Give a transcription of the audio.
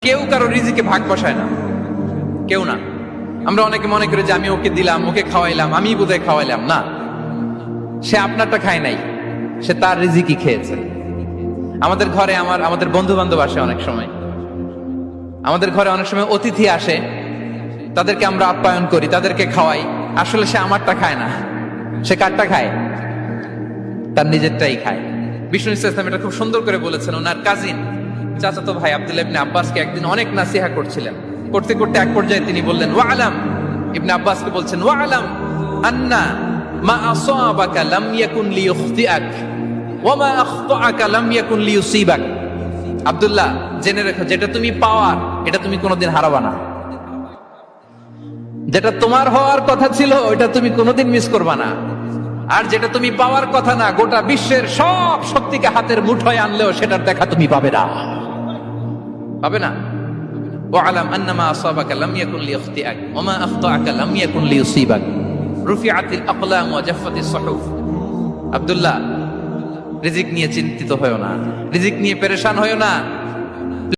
কেউ কারো রিজিকে ভাগ বসায় না, কেউ না। আমরা অনেকে মনে করি যে আমি ওকে দিলাম, ওকে খাওয়াইলাম, আমি বোধহয় খাওয়াইলাম। না, সে আপনারটা খায় নাই, সে তার রিজিকই খেয়েছে। আমাদের ঘরে আমাদের বন্ধু বান্ধব আসে অনেক সময়, আমাদের ঘরে অনেক সময় অতিথি আসে, তাদেরকে আমরা আপ্যায়ন করি, তাদেরকে খাওয়াই। আসলে সে আমারটা খায় না, সে কারটা খায়? তার নিজেরটাই খায়। বিষ্ণু ইসলাম এটা খুব সুন্দর করে বলেছেন। ওনার কাজিন চাচাতো ভাই আব্দুল্লাহ ইবনে আব্বাসকে একদিন অনেক নাসিহা করছিলেন। করতে করতে এক পর্যায়ে তিনি বললেন, ওয়া আলাম, ইবনে আব্বাসকে বলছেন, ওয়া আলাম আন্না মা আসাবাকা লাম ইয়াকুন লিইখতিআক ওয়া মা আখতাআকা লাম ইয়াকুন লিইউসিবাক। আব্দুল্লাহ, জেনে রেখো, যেটা তুমি পাওয়ার এটা তুমি কোনোদিন হারাবা না। যেটা তোমার হওয়ার কথা ছিল ওটা তুমি কোনোদিন মিস করবা না। আর যেটা তুমি পাওয়ার কথা না, গোটা বিশ্বের সব শক্তিকে হাতের মুঠোয় আনলেও সেটার দেখা তুমি পাবে না, পাবে না। ওয়ালাম আন্নামা আসাবাকা লাম ইয়াকুন লিইখতিআক ওয়া মা আখতাআকা লাম ইয়াকুন লিইউসিবাক রুফিআতিল আকলাম ওয়া জাফফাতিস সুহুফ। আব্দুল্লাহ, রিজিক নিয়ে চিন্তিত হয়ো না, রিজিক নিয়ে পেরেশান হয়ো না।